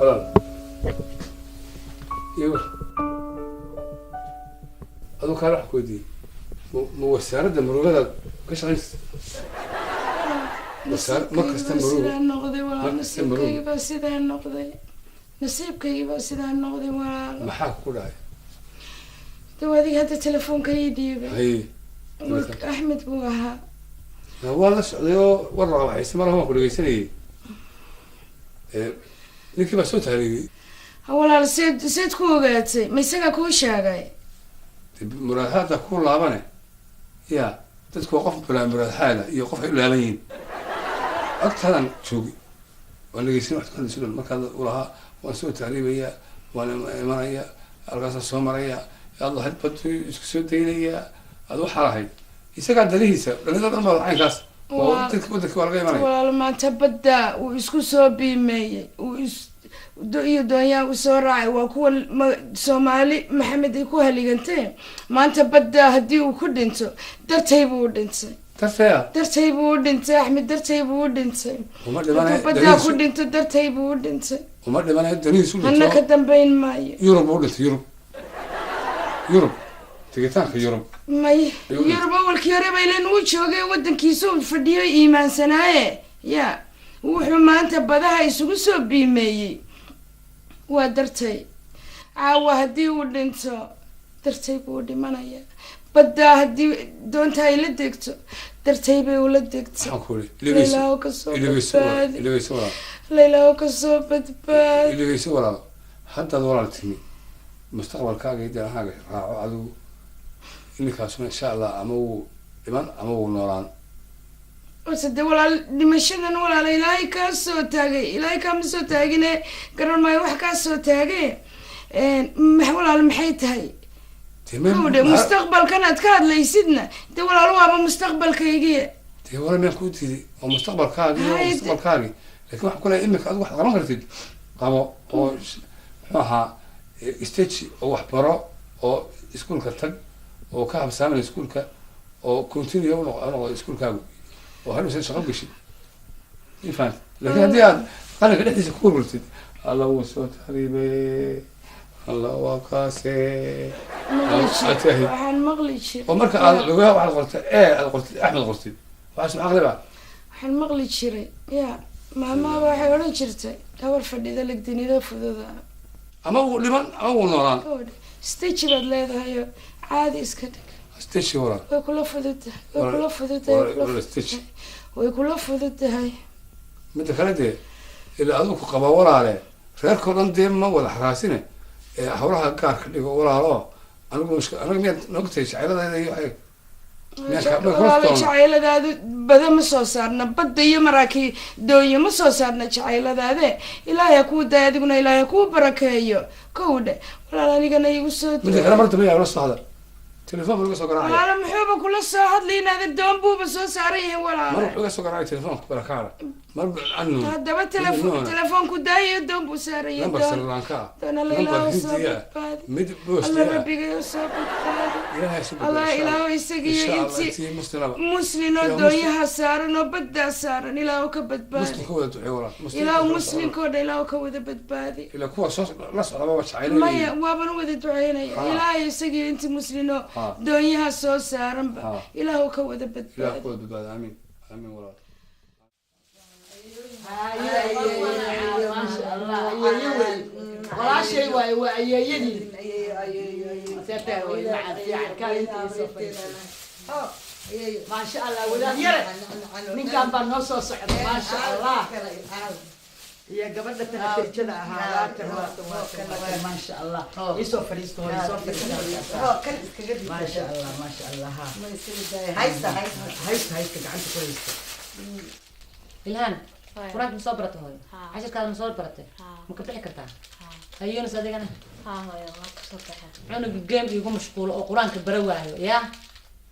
ولا ايوه هذا كان راح كودي موسارة مرورة كش عايز وسار ما كستمروا سيدا النقدي ولا نسيبك بس سيدا النقدي نسيبك بس سيدا النقدي ولا ما حاك كل هاي تو هذه هذا التلفون كيدي هي أحمد بوها والله سعوديو ورا واحد اسمه هو كل جيسني لكن بس صوت هذه ولا سيد كوجاتي ما يسقى كوشاجي مراد هذا كل لابنه يا تذكر قف بلا مراد هذا يوقف لابين أكثر شوقي وأنا جيسين واحد كان يسولف ما كان وراها وأسوي تعريبية وأنا مريا القصة السومرية يلا هاد بدو يسكسو دينية هذا حراهي يسقى دليسة لأن هذا ما عين كاس وتذكر بدك ولا مريا ولا ما تبدأ ويسكسو بيمي دنيا وسرعة وكل سومالي محمد يكون هالجنتين ما أنت بدأ هدي وكل أنتو درتي بودنتي درتي بودنتي أحمد درتي بودنتي بدأ كل أنتو درتي بودنتي وما اللي أنا الدنيا سولف أنا كدم بين ماي يوروب بودنتي يوروب تجتان في يوروب ماي يوروب أول كيرة بيلين وجهه ودن كيسون فديو إيمان سناء يا وحما أنت بدأ يسوسو بيمي ودرتي عاوة هدي ودنتو درتي بودي منايا بدا هدي دونتاي لدكتو درتي بي ولدكتو حكولي ليلى وكسو اللي بيسورا ليلى وكسو بدباد اللي بيسورا حتى دورة التني مستقبل كاجي ده حاجة عدو إنك عشان إن شاء الله أمو إيمان أمو نوران وسد ولا دمشقنا ولا إلهي كاسو تاجي إلهي كم سو تاجينا قرر ما يروح كاسو تاجي محول على المحيط هاي مستقبل كانت كاد ليسدنا ده ولا لو مستقبل كيجي ده ولا ما يكون تدي ومستقبل كاجي ومستقبل كاجي لكن واحد كله إنك أدو واحد غلط تدي قاموا أو معها استيتش أو حبرة أو سكول كتج أو كعب سامي سكول ك أو كونتينيو أنا سكول كابو وهذا شيء شغال بشيء يفهم لكن هذه أنا قلت لك كل قلت الله وسوت حبيبي الله وكاسي مغلي شيء ومرك لقيها واحد قلت قلت أحمد قلت واسمع أغلبها مغلي شيء يا ما واحد ولا شرته أول فدي ذلك ديني ذا فذا أما هو لمن أول نوران ستيتش بدل هذا هي عادي إسكتك ستيتش ورا ويكون فذته ويكون فذته ولا ستيتش ويكون فذته هاي متى كانت إلا أذوق قبا ورا عليه غير كلام ديم ما ولا حراسينه حولها كارك اللي ورا له أنا مش أنا مين نقطة عيلة هذا يحيي jacayladadu bada ma soo saarna badda iyo maraakiib dooyo ma soo saarna jacayladaade ilaahay kuu daay adiguna ilaahay kuu barakeeyo kowdhe walaal anigana igu soo midda kale marta ma la socda telefoon laga soo garaacay walaal muxuuba kula soo hadlaynaada doon buuba soo saaran yahay walaal mar laga soo garaacay telefoonka barakaada mar anu haddaba telefoonku daayo doon buu saaran yahay number sarlanka number hindiya mid boos alla rabbiga soo badbaadi الله إله يسقي أنت مسلم ودنيا سارن وبدأ سارن إله وكبد بادي مسلم كود عورة إله مسلم كود إله وكود بد بادي إله كوا صوص نص على بابا شعيري ما ي وابن ود دعينا إله يسقي أنت مسلم دنيا صوص سارن إله وكود بد بادي إله كود بد بادي آمين آمين ولا ما شاء الله ولا شيء ويدي ما شاء الله ولاد يرى من كان بنص صعد ما شاء الله يا قبل تنتهي كذا ما شاء الله يسوف ريستو ما شاء الله ما شاء الله هايست قعدت كويس الهان قرآن مصبرته هاي عشر كذا مصبرته ممكن تحكي كرتها هيون صديقنا هاي ما كسبتها أنا بالجيم يقوم مشغول أو قرآن كبرواه يا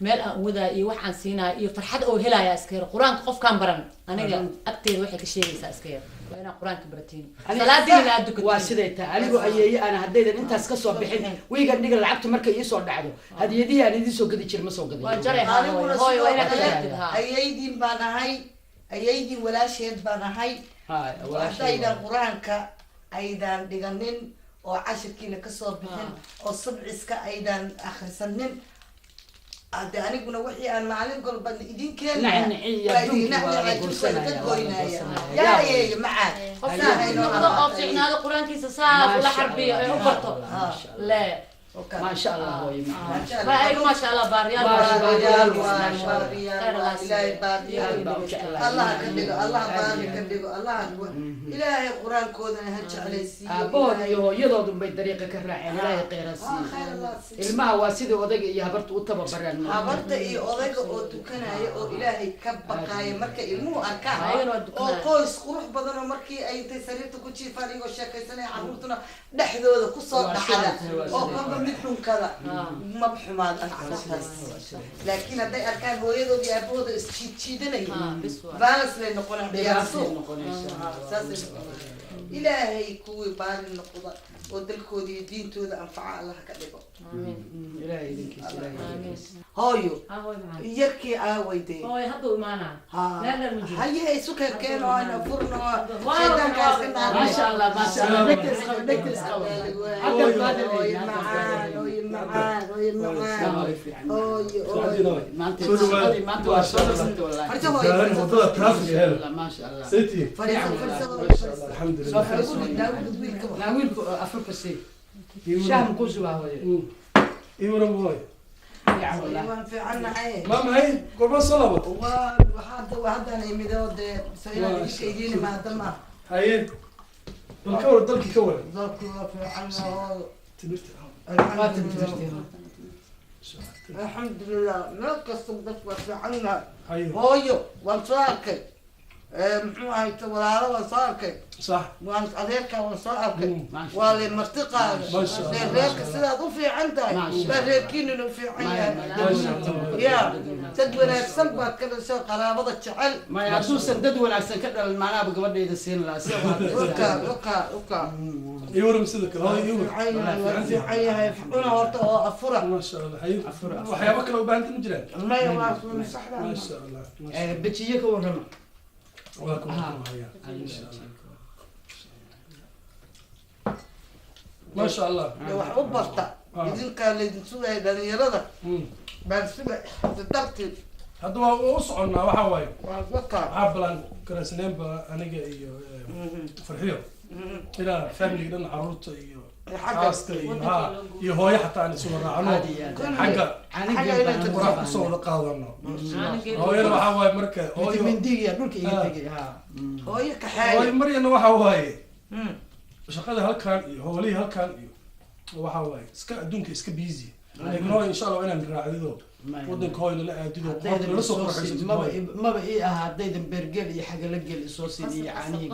مال وذا يوح عن سينا يفرحت أو هلا يا أسكير قرآن قف كان برن أنا أكتر واحد كشيء أسكير وأنا قرآن كبرتين صلاة دين لا أدك واسديت أنا أنا هديت أنت أسكسو بحين ويجا نيجا لعبت مركز يسوع دعوه هذه يدي أنا دي سوق دي شيء ما سوق دي وجري هاي وين أكتر أيدين بنا هاي أيدين ولا شيء بنا هاي وأحتاج القرآن aydan dhiganin oo cashirkiina kasoo bixin oo sabciska aydan akhrisanin hadde aniguna wixii aan maalin golba idin keenagoynaya yaa yeeye macaan qofka fiicnaado qur-aankiisa saas ula xarbiyo ay u barto le ما شاء الله هو ما شاء الله باريال الله كدغ الله بارك كدغ الله إلهي قرآن كودنا هجعلي سي أبوه يضرب بالطريقة كراعي إلهي قيرسي الماء واسيد وضيق يا برت وتبى برا habarta iyo odayga oo tukanaya oo ilaahay ka baqaaya marka ilmuhu arkaan oo qoys qurux badan oo markii ay intay sariirta ku jiifaan iyagoo sheekaysanaya carruurtuna dhexdooda kusoo dhacda oo qaba mid dhunkada ma xumaadaan carruurtaas laakiin hadday arkaan hooyadooda iyo aabahooda isjiidjiidanayeen baalas lay noqonaan dhiyaaso ilaahay kuwii baari noqda oo dalkooda iyo diintooda anfaca allah ka dhigo hooyo yarkii aawayde haye isu keeno ana furno shaydaankaas ka naar ما شاء الله ما شاء الله نكتس ما شاء الله سيتي الحمد لله لا ويلكو افريقيا سي شام كوزوا هو ايوه ربوي يا والله في عنا عين ماما هي قربان صلبت وهذا انا يمدود سينا يشيدين ما دما هاي بالكور دلك كور ذاك في عنا تبرت الحمد لله ما قصد بس في عنا هاي هويو وصاكي محو هاي ولا وصاكي صح وان عليك وصاكي واللي مرتقى ليك سيدا في عندك بريكين انه في عندك يا تدوين السنبا كذا سو قرابه جعل ما يعرفوا سدد ولا سكد المعنى بقبل يدسين لا سي وكا ايوه مسدك هاي ايوه في عيها انا ورطه افرح ما شاء الله هاي وحيابك لو بانت مجرد ما يواصل صح ما شاء الله بتجيك ورما واكم ما شاء الله ما شاء الله wax u barta idinka leedin sugay dhalinyarada baan sugay darteed hadda waa u soconnaa waxaa waaye waa dadka caabalan karasneenba aniga iyo farxiyo ilaa family dhan carruurta iyo xaaska iyo hooyo xataa aan isu raacno xagga qurax kusoo wada qaadano hooyana waxaa waaye marka فيتامين دي يا دولك يجي ها hooyo hooyo kaxeeyo maryana waxaa waaye shaqada halkan iyo howlihii halkan iyo waxaa waaye iska adduunka iska busy laakiin hooyo insha allah inaan raacdido waddanka hooyna la aadido qoorta la soo qorxaysato ما بقى هديد برجل يا حاجه لجل صوصي دي عانيه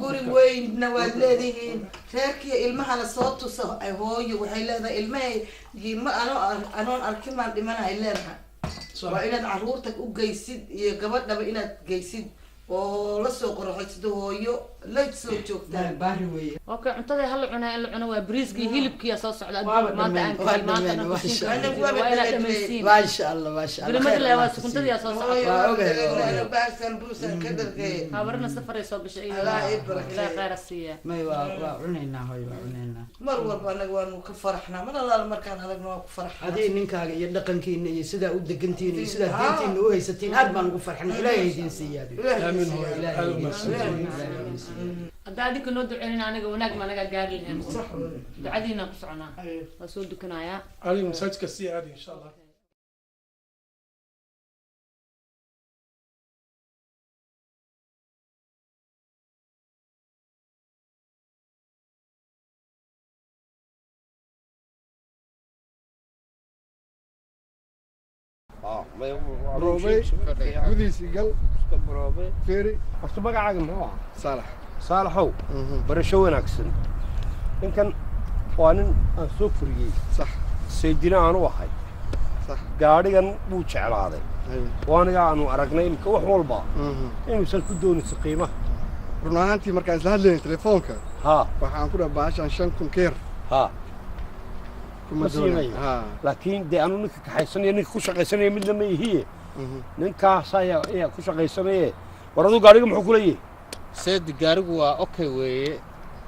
guri weynna waad leedihiin reerkii ilmahana soo tuso ay hooyo waxay leedahay ilmahay ma anoon arkin baan dhimanahay leedahay waa inaad carruurta u geysid iyo gabadhaba inaad geysid oo la soo qorxaysid hooyo la soo joogtaa baari weeye اوكي cuntada hal cunaa in la cuno waa bariiskii hilibkii soo socda maanta aan kali maanta aan kusin ما شاء الله ما شاء الله بالمثل waa sukuntadii soo socda ana baasan buusan ka dargay habarna safar ay soo gashay Allah ibrak ila khayr asiya ما وعنينا هاي وعنينا mar walba anaga waanu ka faraxnaa mar allaala markaan aragno waan ku faraxnaa هذه ninkaaga iyo dhaqankiina iyo sida u degantiin iyo sida diintiina u haysatiin aad baan ugu farxnaa ilaahay idin siiyay aamin hooyo aad u mahadsan hadda adinka noo duceynina aniga wanaag ma naga gaari lahayn ducadiina ku soconaa waa soo dukanayaa علي مساجك السيادي ان شاء الله روبي gudisi gal fiiri horta magacaaga muxuu ahaa saalax saalaxow barasho wanaagsan ninkan waa nin aan soo koriyey sax saydina aan u ahay sax gaadhigan wuu jeclaaday waaniga aanu aragnay imika wax walba inuusan ku doonayso qiimaha run ahaantii markaan isla hadlaynay telefoonka haa waxaan ku dhaha baashan 5 kun keer haa kuma doonay laakiin dee anu ninka kaxaysanaya ninka ku shaqaysanaya midna ma ihiye ninkaas ayaa ku shaqaysanaye ورادو قاريق محو كليه سيد قاريق اوكي وي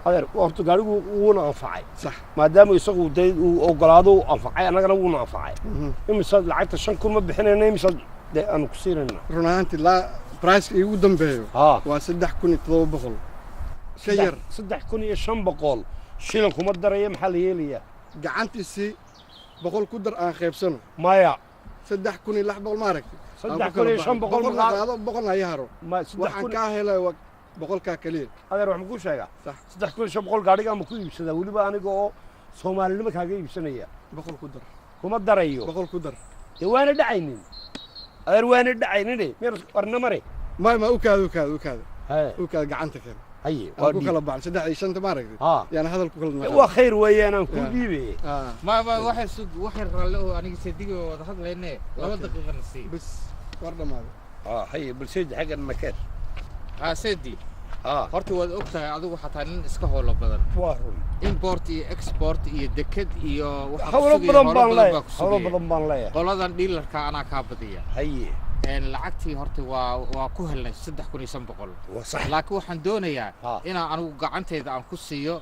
هذا horta gaarigu wuuna anfacay صح maadaama isagu day uu ogolaado anfacay anagana wuuna anfacay imisa lacagta 5,000 ma bixinayna imisa aan ku siinayna run ahaantii la price ugu dambeeyo waa 3,700 ka yar 3,500 shilin kuma daraya maxaa la yeelaya gacantiisii 100 ku dar aan qaybsano maya 3,600 ma aragtay 3,500 ma qaado 100 ay haro waxaan ka helay boqolka kaliya adeer wax ma ku sheega sax 3,500 gaariga ma ku iibsada waliba aniga oo Soomaalnimo kaaga iibsanaya 100 ku dar kuma darayo 100 ku dar waana dhacaynin adeer waana dhacaynin meel warna mare ma u kaado gacanta keen haye waa ku kala baan 3 ma aragtay yani hadal ku kala waa khayr weeyaan aan ku dhiibay ma waxay ralle oo aniga seediga wada hadlaynay 2 daqiiqo nasiib bas war dhamaado haye bulshada xagan makeer سيدي horta waad ogtahay adigu xataa nin iska howlo badan import iyo export iyo deked iyo howlo badan baan leeyahay qoladan dealerka anaa ka badiya haye lacagtii horta waa ku helnay 3,500 laakiin waxaan doonayaa inaan anigu gacantayda aan ku siiyo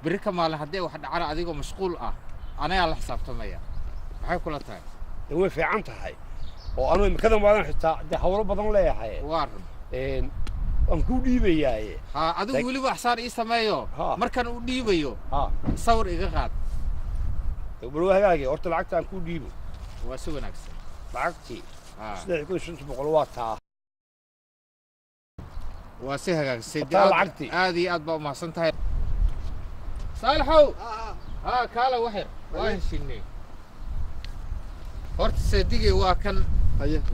biri ka maalin haddii wax dhacana adigoo mashquul ah anaga la xisaabtamaya maxay kula tahay way fiican tahay oo anu imikadan waadan xitaa howlo badan leeyahay waaran aan ku dhiibayaaye adigu weli wax saar ii sameeyo markaan u dhiibayo sawir iga qaad bal hagaagi horta lacagta aan ku dhiibo waa si wanaagsan lacagtii 3,500 waa taa waa si hagaagsan aad iyo aad baa u mahadsan tahay saalaxow kaala waxyar waa heshiinay horta seedigii waa kan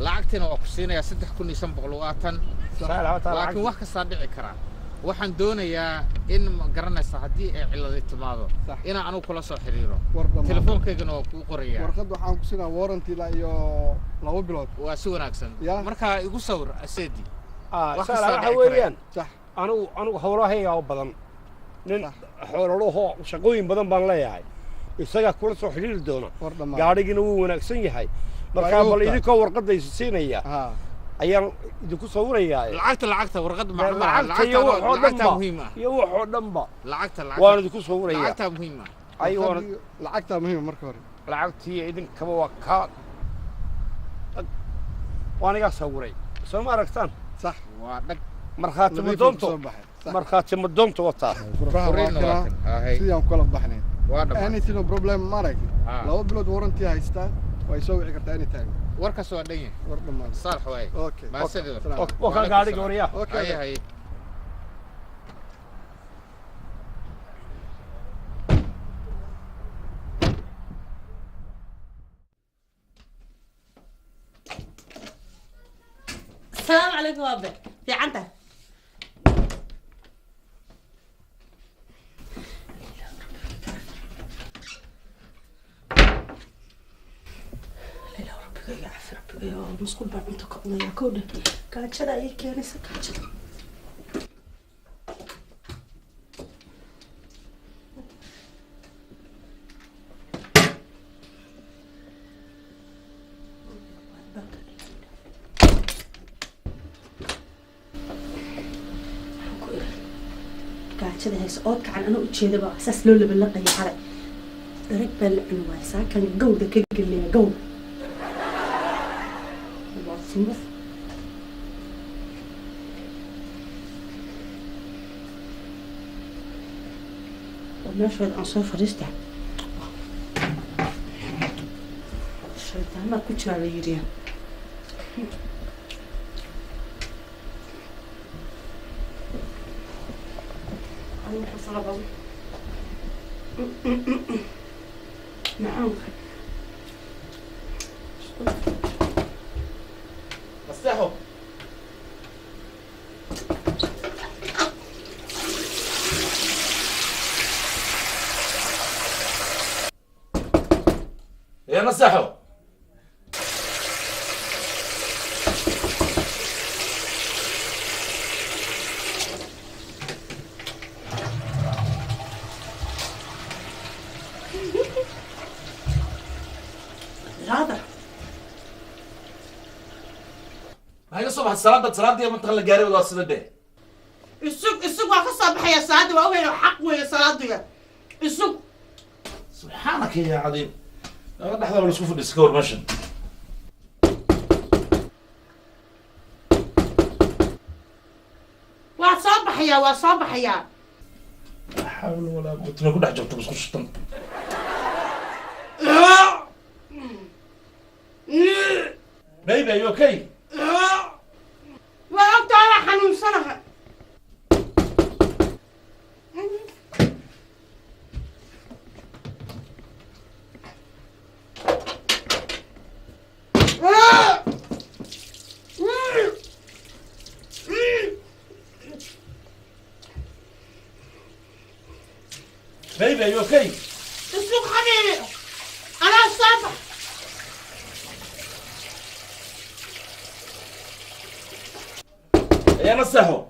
lacagtina waa ku siinayaa 3,500 waa tan laakiin wax kasta dhici kara waxaan doonayaa in ma garanaysa haddii ay cilad timaado inaan anigu kula soo xiriiro telefoonkaygana waa kuu qorayaa warqad waxaan ku siinaa warranty la iyo 2 bilood waa si wanaagsan marka igu sawir aseedi waxa weeyaan sax anigu howlahayga badan nin xoololaho shaqooyin badan baan leeyahay isaga kula soo xiriiri doona gaarigina wuu wanaagsan yahay marka bal idinka warqadaysa siinaya ayaan idinku sawirayaa lacagta warqad macluumaad lacagta muhiim ah iyo wax oo dhanba lacagta waan idinku sawirayaa lacagta muhiim ah ayuu lacagta muhiim marka hore lacagtii idinka waa ka waaniga sawiray soo ma aragtaan sax waa dhag markhaati ma doonto wataa sidaan kula baxnay anything problem ma aragtay 2 bilood warranty haystaa way soo wici kartaa anytime warkaas waa dhan yahay war dhamaan صالح waay okay ma sidoo oo gaariga wariya hay السلام عليكم أبي في عنده مسكول بعد أنت قبنا يا كودة قاعد شذا إيه كنيسة قاعد شذا قاعد شذا هيس أوك عن أنا أتشيد بقى أساس لولا باللقي على درك بالعنوان ساكن جودة كل اللي جودة smooth. ونشوي العنصر فريستا الشيطان ما كنت على يريا نعم مسحوا يا مسحوا كسب صلاة دي منطقة الجاري ولا الصلاة دي السوق وقصة بحياة صلاة وأوهي حق ويا صلاة دي السوق سبحانك يا عظيم نحضر ولا نشوف الديسكور ماشي وصبح يا لا حول ولا قوة إلا بالله حجبت بس خش طن بيبي you okay وقت على حنون صنعها بيبي you okay السوق حبيبي أنا الصبح يا مسحو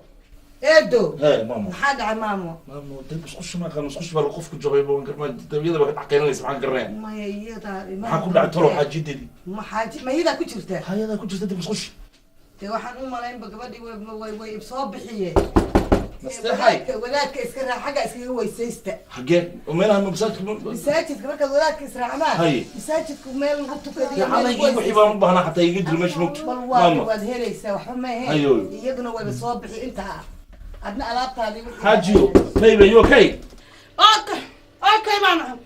ايدو هاي ماما محاد على ماما ماما انت مش خش ما خلص خش بالقف كنت جايبه ما تبيده بقى حقين لي سبحان قرين ما يدا ما كل بعد تروح حاجه دي ما حاجه ما يدا كجرتا هاي يدا كنت جدتي مش خش تي waxaan u malayn gabadhii way soo bixiyeen مستحي walaadka iska raaxaga iskaga weysaysta حقين ومنها مبساطك masaajidka markaad walaadka israacmaan masaajidku meel lagu tukadiyo على يجي وحي بان بهنا حتى يقدر مش ممكن ماما waad helaysaa waxba ma ahayn iyaduna wayba soo bixi intaa adna alaabtaadii حاجيو بيبي يو اوكي اوكي ماما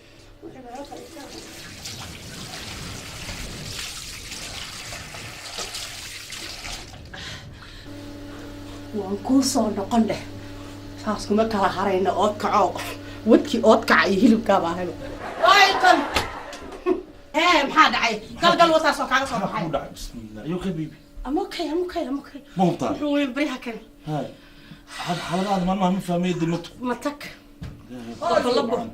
waan kuu soo noqon dheh saas kuma kala harayna ood kaco wadkii ood kaca iyo hilibkaabaa helo وايكم ايه maxaa dhacay galgal wataas oo kaaga soo baxay بسم الله يو اوكي بيبي I'm okay مو طار wuxuu weyn bariha kale هاي حلقات ما فهمي دمت matag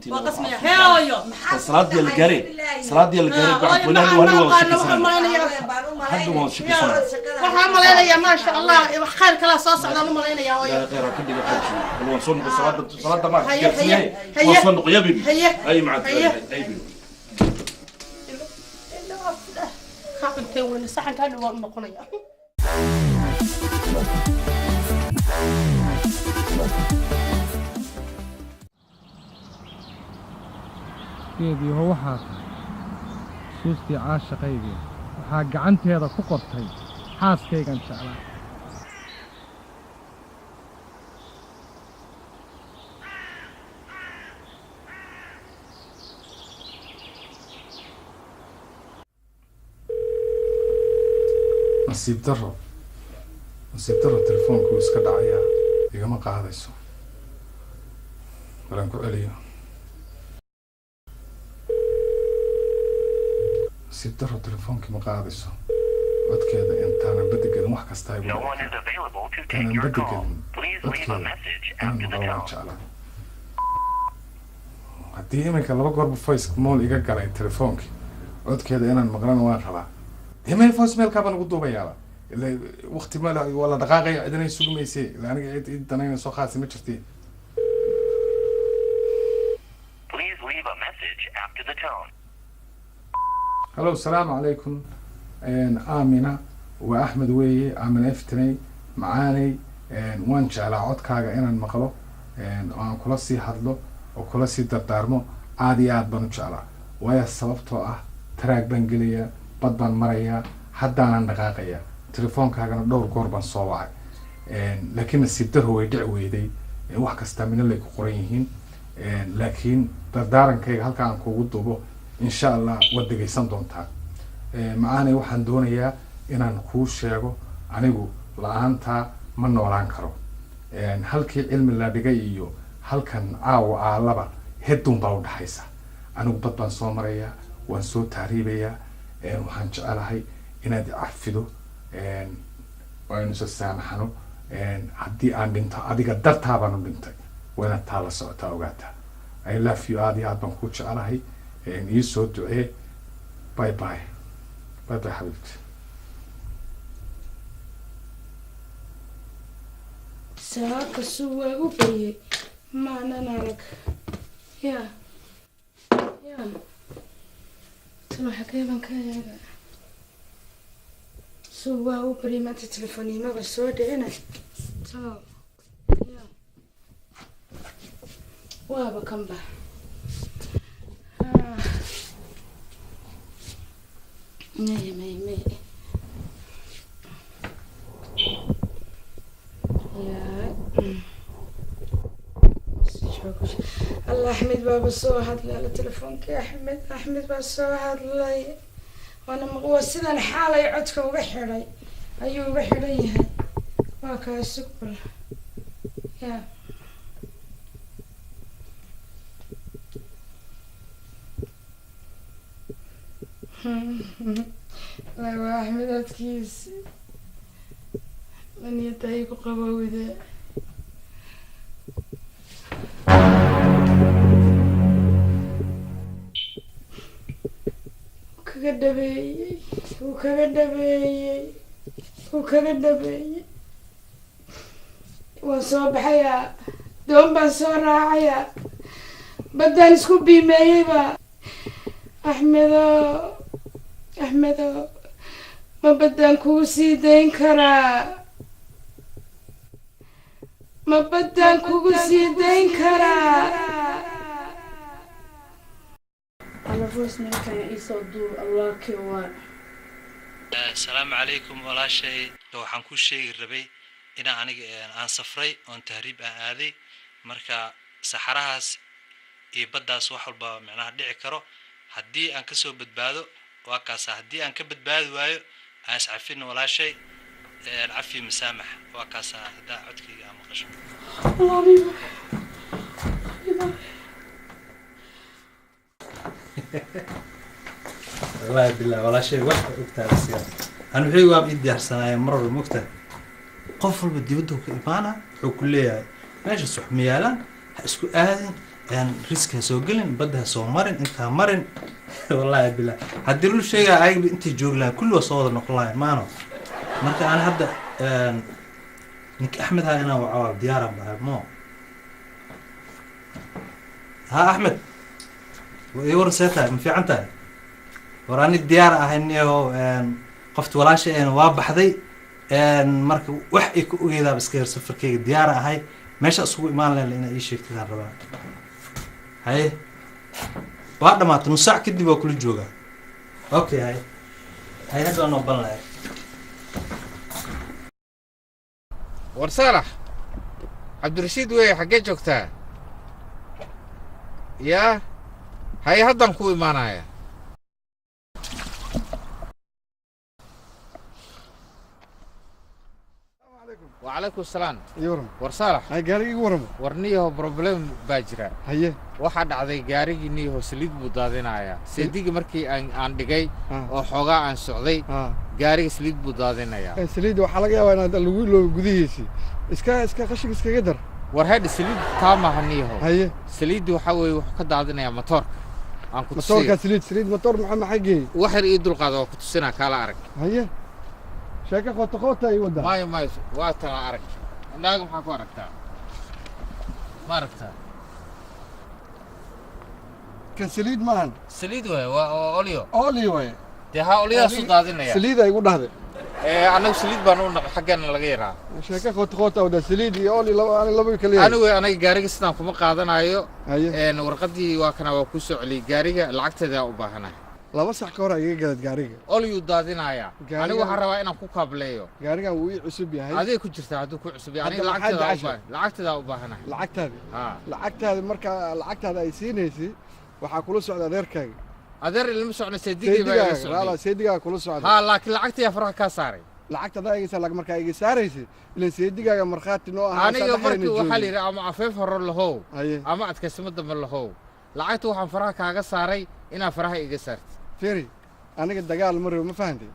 وقسم يا هيو صلاة ديال القري صلاة ديال القري بعد ولا هو حد ما شكي سنة waxaan malaynayaa ma sha Allah wax khayr kala soo socda lu malaynayaa hooyo لا غير كل حاجة بل وصلنا بالصلاة ما وصلنا قيابي أي معك أي خاطر وين الصحن كان هو نقنيا keedii oo waxaa tahay suustii caashaqaygii waxaa gacanteeda ku qortay xaaskaygan jeclaa nasiib daro telefoonku iska dhacayaa igama qaadayso balan ku celiyo nasiib daro telefoonkii ma qaadayso codkeeda intaanan bedegelin wax kasta ay taanan bedegelin codkeeda inaan maqlo waan jeclaa haddii iminka 2 goorba voice mool iga galay telefoonkii codkeeda inaan maqlana waan rabaa dee voice mailkaa baan ugu duubayaaba ilaa waqti ma waa la dhaqaaqaya cidinay sugmaysay ilaa aniga cid danayna soo qaasi ma jirtay هلو السلام عليكم آمنة وأحمد ويي آمنة افتني معاني وان جعل عود كاغا إنا المقلو وان كلاسي حدلو وكلاسي دردارمو عادي عاد بانو جعلا ويا السببتو تراك بانجليا بدبان مريا حدانا نقاقيا تليفون كاغا دور قربان صواعي لكن السيبتر هو يدع ويدي wax kasta min la ku qoran yihiin laakiin dardaaranka halka aan kugu duubo insha Allah wad dhageysan doontaa macaanay waxaan doonayaa inaan kuu sheego anigu la'aanta ma noolaan karo halkii cilmi la dhigay iyo halkan aalaba hedun baa u dhaxaysa anigu bad baan soo marayaa waan soo taariibayaa waxaan jecelahay inaad cafido waan soo saamaxano haddii aan dhinto adiga dartaa baan u dhintay waana taa la socotaa ogaataa I love you aad iyo aad baan ku jecelahay ii soo ducee باي باي باي باي حبيبتي ساك سوى وبي ما نارك يا سمح كيفن كايا سوا وبريمة تلفوني ما بسود هنا تو وابا كم به مي يا الله أحمد بابا صوهد لي على تلفونك يا أحمد بابا صوهد لي وانا مغوصدا حالي عدك وبحري ايو بحري واكا سكبر يا لا احمد اتكيس من يتايق قباوي ذا وكذا دبي وصوب حياة دوم بصور راعية بدل سكوبي مايبا أحمد ما بدن كوسي دين كرا ما بدن كوسي دين كرا على فوز من كان يصدور الله كوار السلام عليكم ولا شيء لو حنكون شيء ربي إنا أنا سفري أن تهريب هذه مركا سحرهاس يبدأ سوحل بمعناها دعي كرو هدي أن كسو بدبادو وكاسا هدي أن كبدبادو وايو أنس عفين ولا شيء العفي مسامح وكاسا هدا عدكي أم قشم والله بالله ولا شيء واحد أكتر السيارة أنا بحي واب إدي أحسن مرة مكتر قفل بدي بدو كإيمانا وكلية ماشي صح ميالا اسكو آذن يعني ريسك سوقلن بدها سو مرن انت مرن والله بالله هديروا شيء عايب انت جوجلا كله صوت نقلاي مانو مرت انا هبدا نك احمد هاي انا وعواب ديارة مو ها احمد ويور سيتا من في عنتها وراني الديار اهنيو قفت ولا شيء وابحدي marka wax ay ku ogeedaa iska safarkayga diyaar ahay meesha isugu imaan leeyahay inay ii sheegtaan rabaa hay waa dhamaatay nus saac kadib oo kula jooga okay hay hadda noo balay warsalax Abdurrashid way xagee joogtaa ya hay haddan ku imaanaya وعليكم السلام يورم ورصالح هاي قاري يورم ورنيه بروبلم باجرا هيه waxa dhacday gaarigiinii hooslid buu daadinaya seedigi markii aan dhigay oo xogaa aan socday gaariga slid buu daadinaya slid waxa laga yaabaa in lagu loo gudihiisi iska qashig iskaga dar war head slid taama haniyo haye slid waxa way wax ka daadinaya motorka aan ku tusay motorka slid motor maxaa xagee waxir ii dul qaado ku tusina kala arag haye شاكا خوتا يودا ماي واتر عرق ناقم حكو عرقتا ما عرقتا كان سليد مان سليد وي اوليو وي دي ها اوليو سو دادينيا سليد اي ودهده انا سليد بانو حقنا laga yaraa شاكا خوتا ودا سليد iyo اولي laba kaliya aniga gaariga sidaan kuma qaadanayo warqadii waa kana waa ku socli gaariga lacagteeda u baahanahay laba sax ka hor ay iga galad gaariga oliyu daadinaya anigu waxaan rabaa inaan ku kaableeyo gaariga uu ii cusub yahay adee ku jirta haduu ku cusub yahay lacagteeda u baahanahay lacagtaada marka lacagtaada ay siinaysi waxa kula socda adeerkaaga adeer ilma socno seediga kula socda laakiin lacagtiya faraha ka saaray lacagtada ay isaga marka ay saaraysi ilaa seedigaaga marxaati noo ahaa aniga markii waxa la yiraahdaa ama afeef hore lahow ama adkaysimo dambe lahow lacagta waxaan faraha kaaga saaray inaa faraha iga saartay firi aniga dagaal marro ma fahantay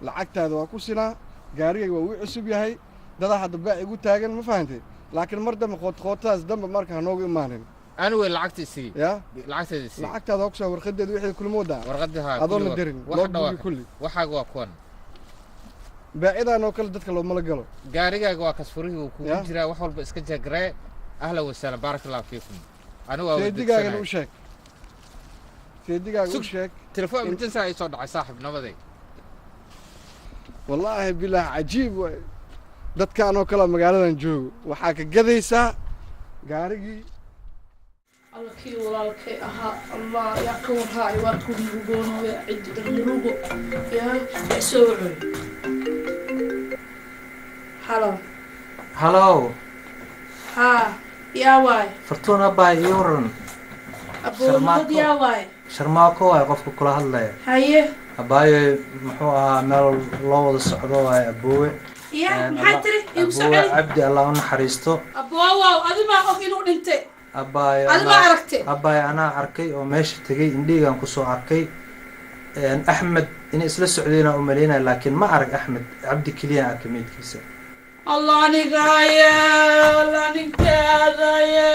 lacagtaada waa ku sinaa gaariga waa uu cusub yahay dada hadda baa igu taagan ma fahantay laakiin mar dambe qoodtaas dambe marka noogu imaanin ani way lacagtiisi ya lacagtaada oo ku soo warqadeed wixii kulmo wada warqadaha adoon la dirin loo kulli waxaaga waa kuwan baacidaan oo kale dadka loo mala galo gaarigaaga waa kasfurihii uu ku jiraa wax walba iska jagree ahla wa sahlan barakallahu fiikum أنا سيديكا وشك سيديكا وشك تلفون متنسى يصعد على صاحب نبضي wallaahi bilaah cajiib waay dadkaan oo kale magaaladan joogo waxaa ka gadaysaa gaarigii alla kii walaalkay ahaa allah yaa ka warhaay waa ku murugoonooya ciddi murugo yaa soo cun halo haa yaa waay fartuun abbaa ii waran aboonimad yaa waay sharmaako waay qofka kula hadlaya haye abbaayo muxuu ahaa meel loo wada socdo waay aboowe ya maxaa tiri igu soo aboowe celi cabdi allah u naxariisto aboowow adimaa og inuu dhintay abbaayo adimaa aragtay abbaayo anaa arkay oo meesha tegay indhihigaan kusoo arkay axmed inay isla socdeenaa u malaynaya laakiin ma arag axmed cabdi keliyaan arkay meydkiisa الله نقايا الله نقايا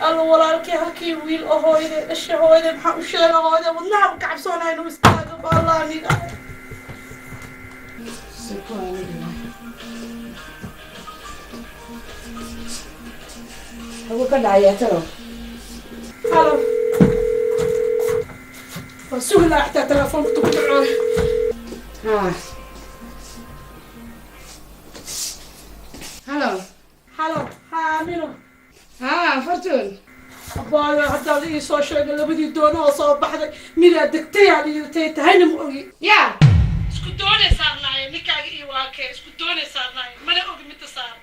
الله walaalkii halkii wiil oo hooyadee dhashay hooyadee maxaa u sheega hooyadee wadnaha ka cabsoonaya inuu istaago allah niqaaya hagu ka dhacaya talo halo waa sugi lahaa xitaa telefoonka tugu dhacooy halo halo haa mino haa fartuun abaayo haddaad ii soo sheegay labadii doono oo soo baxday midaa degtay aad iidatay tahayna ma ogi yaa isku doonay saarnaaye ninkaaga iyo walaalkee isku doonay saarnaaye mana ogi midda saar